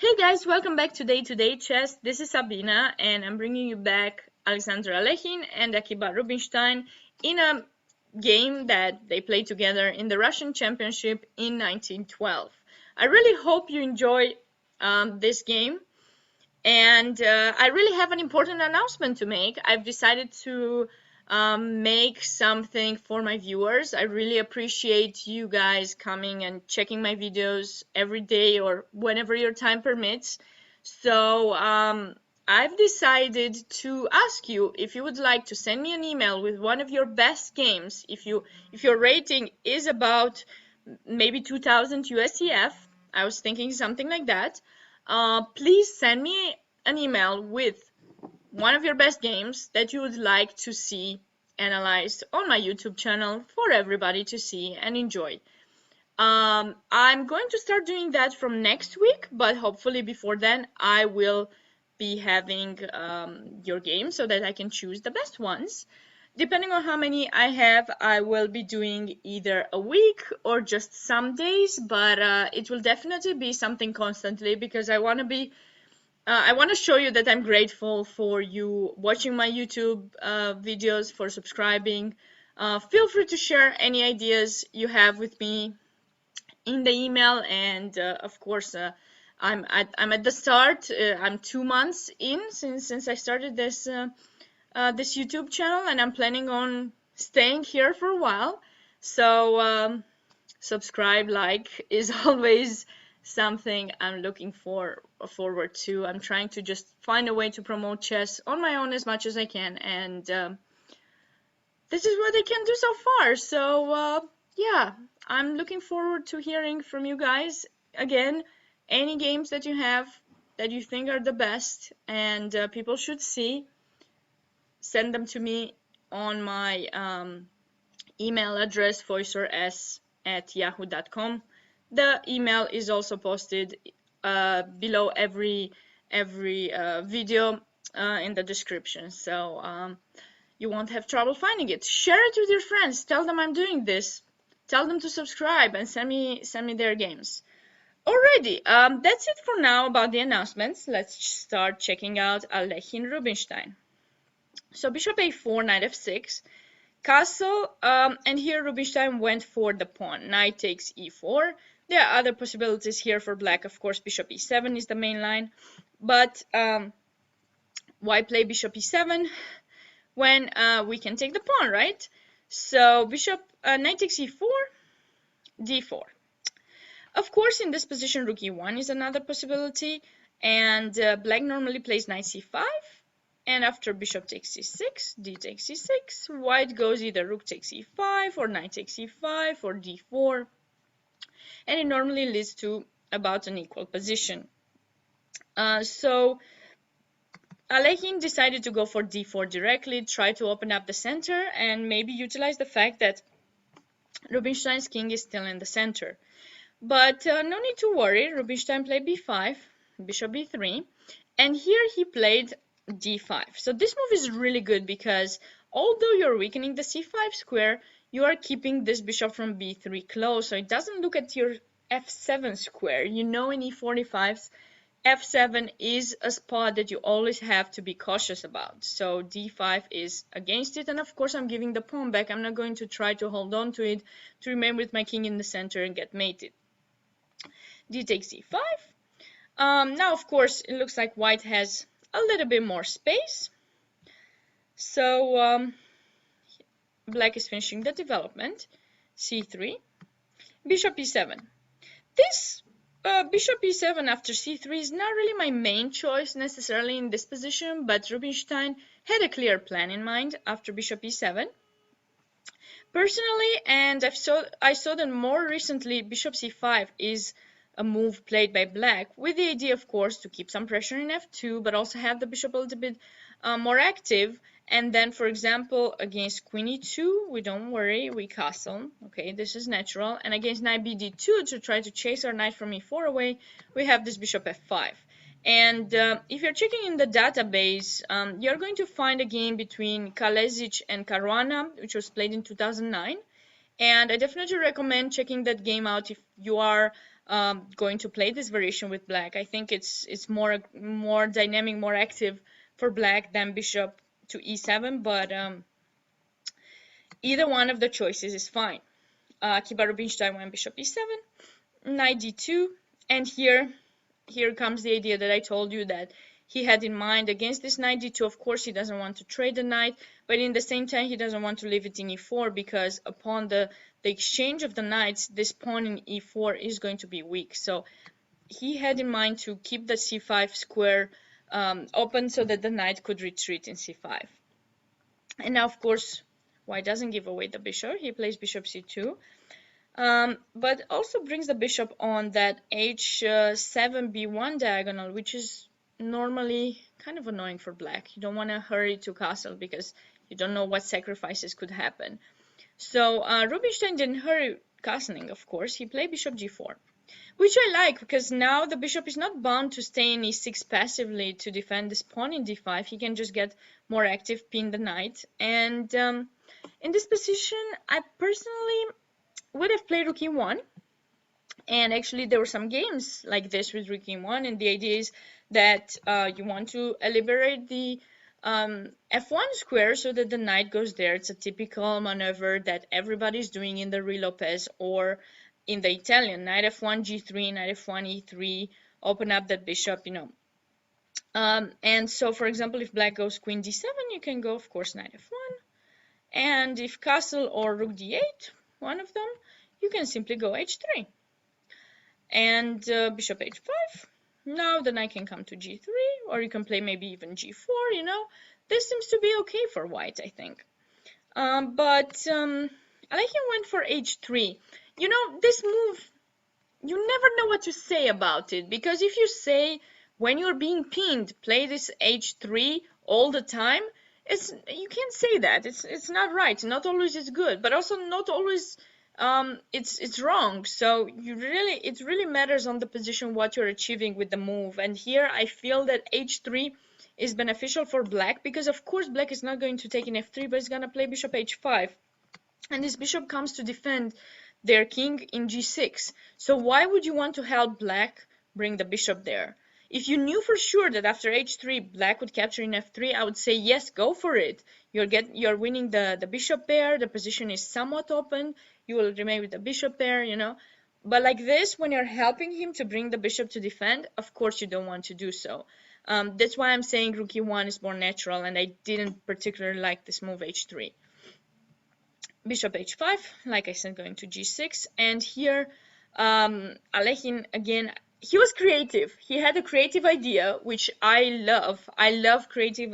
Hey guys, welcome back to Day-to-Day Chess. This is Sabina, and I'm bringing you back Alexander Alekhine and Akiba Rubinstein in a game that they played together in the Russian Championship in 1912. I really hope you enjoy this game, and I really have an important announcement to make. I've decided to make something for my viewers. I really appreciate you guys coming and checking my videos every day or whenever your time permits. So I've decided to ask you if you would like to send me an email with one of your best games. If your rating is about maybe 2000 USCF, I was thinking something like that. Please send me an email with one of your best games that you would like to see analyzed on my YouTube channel for everybody to see and enjoy. I'm going to start doing that from next week, but hopefully before then I will be having your games so that I can choose the best ones. Depending on how many I have, I will be doing either a week or just some days, but it will definitely be something constantly because I want to show you that I'm grateful for you watching my YouTube videos, for subscribing. Feel free to share any ideas you have with me in the email, and of course, I'm at the start. I'm 2 months in since I started this YouTube channel, and I'm planning on staying here for a while. So subscribe, like is always something I'm looking forward to. I'm trying to just find a way to promote chess on my own as much as I can, and this is what I can do so far. So yeah, I'm looking forward to hearing from you guys. Again, any games that you have that you think are the best and people should see, send them to me on my email address, foisors@yahoo.com. The email is also posted below every video in the description, so you won't have trouble finding it. Share it with your friends. Tell them I'm doing this. Tell them to subscribe and send me their games. Alrighty, that's it for now about the announcements. Let's start checking out Alekhine Rubinstein. So bishop a4, knight f6. Castle, and here Rubinstein went for the pawn. Knight takes e4. There are other possibilities here for black. Of course, bishop e7 is the main line. But why play bishop e7 when we can take the pawn, right? So knight takes e4, d4. Of course, in this position, rook e1 is another possibility. And black normally plays knight c5. And after bishop takes c6, d takes c6, white goes either rook takes e5 or knight takes e5 or d4. And it normally leads to about an equal position. So Alekhine decided to go for d4 directly, try to open up the center, and maybe utilize the fact that Rubinstein's king is still in the center. But no need to worry. Rubinstein played b5, bishop b3, and here he played d5. So this move is really good because although you're weakening the c5 square, you are keeping this bishop from b3 close, so it doesn't look at your f7 square. You know, in e45s, f7 is a spot that you always have to be cautious about. So d5 is against it, and of course I'm giving the pawn back. I'm not going to try to hold on to it to remain with my king in the center and get mated. D takes e5. Now of course it looks like white has a little bit more space. So black is finishing the development. c3, bishop e7. This bishop e7 after c3 is not really my main choice necessarily in this position, but Rubinstein had a clear plan in mind after bishop e7. Personally, and I saw that more recently, bishop c5 is a move played by black, with the idea, of course, to keep some pressure in f2, but also have the bishop a little bit more active. And then, for example, against queen e2, we don't worry, we castle. Okay, this is natural. And against knight bd2, to try to chase our knight from e4 away, we have this bishop f5. And if you're checking in the database, you're going to find a game between Kalesic and Caruana, which was played in 2009. And I definitely recommend checking that game out if you are going to play this variation with black. I think it's more dynamic, more active for black than bishop to e7, but either one of the choices is fine. Akiba Rubinstein went bishop e7, knight d2, and here comes the idea that I told you that he had in mind against this knight d2. Of course, he doesn't want to trade the knight, but in the same time, he doesn't want to leave it in e4 because upon the exchange of the knights, this pawn in e4 is going to be weak. So he had in mind to keep the c5 square open so that the knight could retreat in c5. And now, of course, white doesn't give away the bishop. He plays bishop c2. But also brings the bishop on that h7 b1 diagonal, which is normally kind of annoying for black. You don't want to hurry to castle because you don't know what sacrifices could happen. So Rubinstein didn't hurry castling, of course. He played bishop g4, which I like because now the bishop is not bound to stay in e6 passively to defend this pawn in d5. He can just get more active, pin the knight. And in this position, I personally would have played rook e1, and actually there were some games like this with rook e1, and the idea is that you want to liberate the f1 square so that the knight goes there. It's a typical maneuver that everybody's doing in the Ruy Lopez or in the Italian. Knight f1 g3, knight f1 e3, open up that bishop, you know. And so, for example, if black goes queen d7, you can go, of course, knight f1, and if castle or rook d8, one of them, you can simply go h3 and bishop h5. Now the knight can come to g3, or you can play maybe even g4, you know. This seems to be okay for white, I think. But Alekhine went for h3. You know, this move, you never know what to say about it, because if you say when you're being pinned, play this h3 all the time, you can't say that. It's not right. Not always it's good, but also not always it's wrong. So it really matters on the position what you're achieving with the move. And here I feel that h3 is beneficial for black because of course black is not going to take in f3, but it's gonna play bishop h5, and this bishop comes to defend their king in g6. So why would you want to help black bring the bishop there? If you knew for sure that after h3 black would capture in f3, I would say yes, go for it. You're winning the bishop pair. The position is somewhat open. You will remain with the bishop pair, you know. But like this, when you're helping him to bring the bishop to defend, of course you don't want to do so. That's why I'm saying rook e1 is more natural, and I didn't particularly like this move h3. Bishop h5, like I said, going to g6, and here Alekhine again. He was creative. He had a creative idea, which I love. I love creative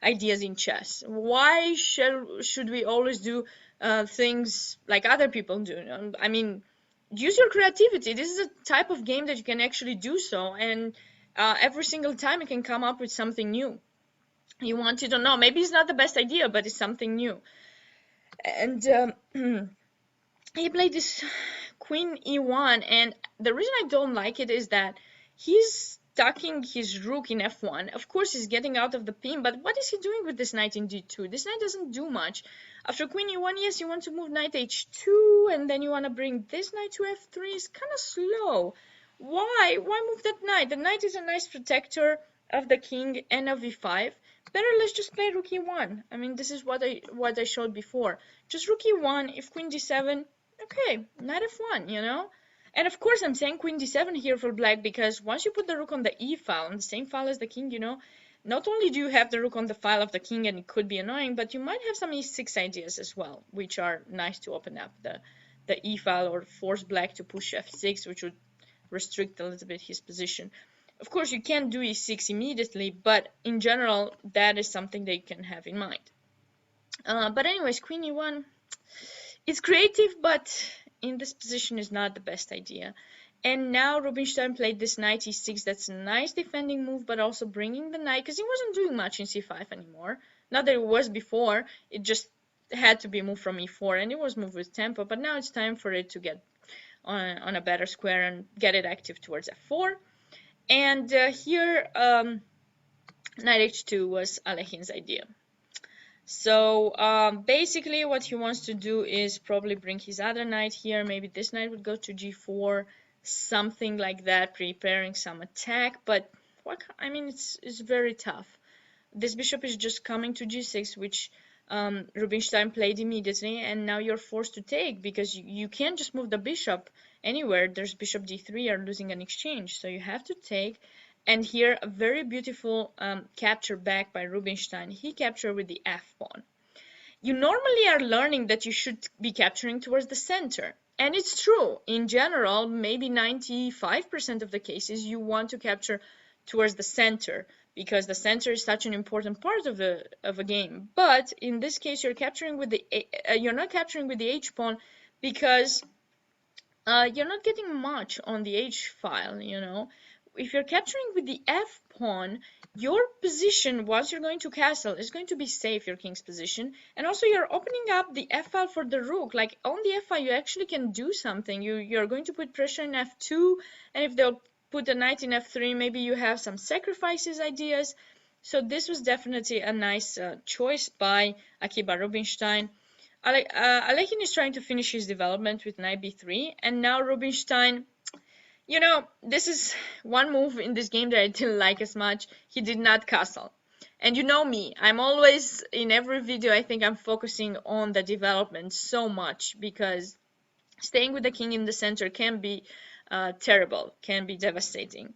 ideas in chess. Why should we always do things like other people do? I mean, use your creativity. This is a type of game that you can actually do so, and every single time you can come up with something new. You want to don't know. Maybe it's not the best idea, but it's something new. And he played this queen e1, and the reason I don't like it is that he's tucking his rook in f1. Of course he's getting out of the pin, but what is he doing with this knight in d2? This knight doesn't do much. After queen e1, yes, you want to move knight h2, and then you want to bring this knight to f3. It's kind of slow. Why move that knight? The knight is a nice protector of the king and of e5. Better let's just play rook e1. I mean, this is what I showed before. Just rook e1, if queen d7, okay, knight f1, you know. And of course I'm saying queen d7 here for black because once you put the rook on the e file, on the same file as the king, you know, not only do you have the rook on the file of the king and it could be annoying, but you might have some e6 ideas as well, which are nice to open up the e file or force black to push f6, which would restrict a little bit his position. Of course, you can't do e6 immediately, but in general, that is something that you can have in mind. But anyways, queen e1, it's creative, but in this position is not the best idea. And now Rubinstein played this knight e6. That's a nice defending move, but also bringing the knight, because he wasn't doing much in c5 anymore. Not that it was before, it just had to be moved from e4, and it was moved with tempo, but now it's time for it to get on a better square and get it active towards f4. And here, knight h2 was Alekhine's idea. So basically what he wants to do is probably bring his other knight here. Maybe this knight would go to g4, something like that, preparing some attack. But what, I mean, it's very tough. This bishop is just coming to g6, which Rubinstein played immediately, and now you're forced to take because you can't just move the bishop anywhere. There's bishop d3, you're losing an exchange, so you have to take. And here, a very beautiful capture back by Rubinstein. He captured with the f pawn. You normally are learning that you should be capturing towards the center. And it's true. In general, maybe 95% of the cases, you want to capture towards the center because the center is such an important part of a game. But in this case, you're capturing with the you're not capturing with the h pawn because you're not getting much on the h file. You know, if you're capturing with the f pawn, your position once you're going to castle is going to be safe, your king's position, and also you're opening up the f file for the rook. Like on the f file, you actually can do something. You're going to put pressure in f2, and if they'll put the knight in f3, maybe you have some sacrifices ideas. So this was definitely a nice choice by Akiba Rubinstein. Alekhine is trying to finish his development with knight b3, and now Rubinstein, you know, this is one move in this game that I didn't like as much. He did not castle. And you know me, I'm always, in every video, I think I'm focusing on the development so much because staying with the king in the center can be terrible, can be devastating.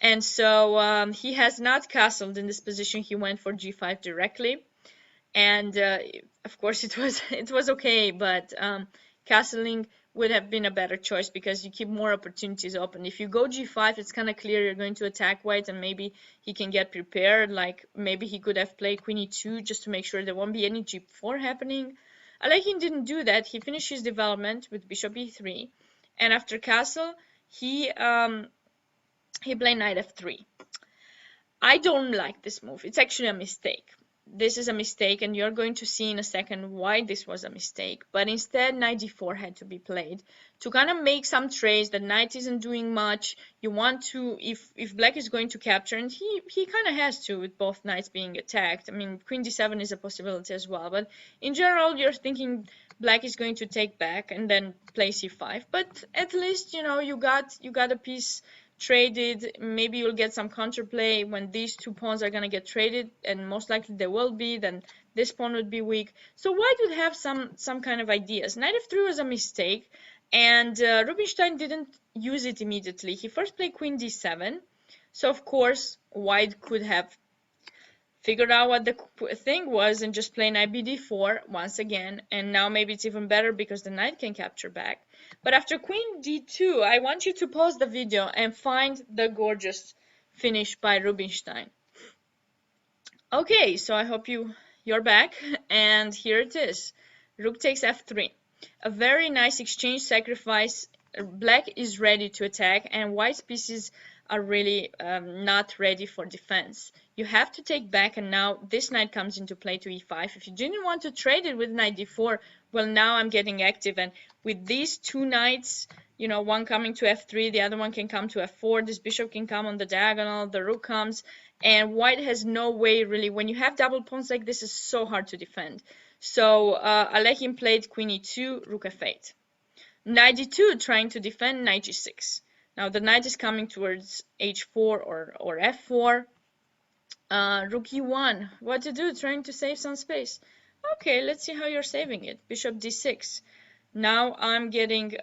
And so he has not castled in this position. He went for g5 directly. And of course it was okay, but castling would have been a better choice because you keep more opportunities open. If you go g5, it's kind of clear you're going to attack white, and maybe he can get prepared. Like maybe he could have played queen e2 just to make sure there won't be any g4 happening. Alekhine didn't do that. He finished his development with bishop e3, and after castle, he played knight f3. I don't like this move. It's actually a mistake. This is a mistake, and you're going to see in a second why this was a mistake. But instead, knight d4 had to be played to kind of make some trades. The knight isn't doing much. You want to, if black is going to capture, and he kind of has to with both knights being attacked. I mean, queen d7 is a possibility as well. But in general, you're thinking black is going to take back and then play c5. But at least, you know, you got a piece traded. Maybe you'll get some counterplay when these two pawns are going to get traded, and most likely they will be. Then this pawn would be weak, so white would have some kind of ideas. Knight f3 was a mistake, and Rubinstein didn't use it immediately. He first played queen d7, so of course white could have figured out what the thing was and just play knight bd4 once again, and now maybe it's even better because the knight can capture back. But after queen d2, I want you to pause the video and find the gorgeous finish by Rubinstein. Okay, so I hope you're back, and here it is. Rook takes f3. A very nice exchange sacrifice. Black is ready to attack, and white's pieces are really not ready for defense. You have to take back, and now this knight comes into play to e5. If you didn't want to trade it with knight d4, well, now I'm getting active, and with these two knights, you know, one coming to f3, the other one can come to f4, this bishop can come on the diagonal, the rook comes, and white has no way really. When you have double pawns like this, it's so hard to defend. So Alekhine played queen e2, rook f8. Knight d2, trying to defend, knight g6. Now the knight is coming towards h4 or f4. Rook e1, what to do? Trying to save some space. Okay, let's see how you're saving it. Bishop d6. Now I'm getting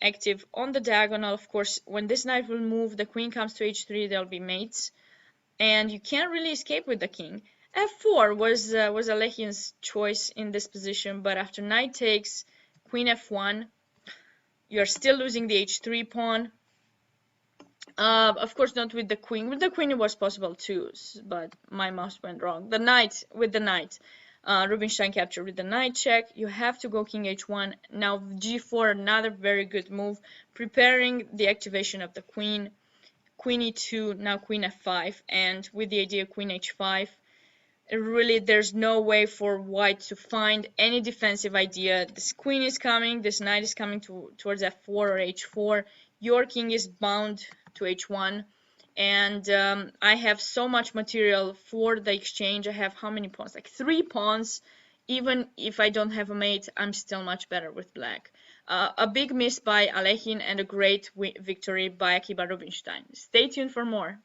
active on the diagonal. Of course, when this knight will move, the queen comes to h3, they'll be mates. And you can't really escape with the king. f4 was Alekhine's choice in this position, but after knight takes, queen f1, you're still losing the h3 pawn. Of course, not with the queen. With the queen, it was possible too, but my mouse went wrong. The knight, with the knight. Rubinstein captured with the knight check. You have to go king h1. Now g4, another very good move. Preparing the activation of the queen. Queen e2, now queen f5. And with the idea of queen h5, really there's no way for white to find any defensive idea. This queen is coming. This knight is coming towards f4 or h4. Your king is bound to h1. And I have so much material for the exchange. I have how many pawns? Like 3 pawns. Even if I don't have a mate, I'm still much better with black. a big miss by Alekhine and a great victory by Akiba Rubinstein. Stay tuned for more.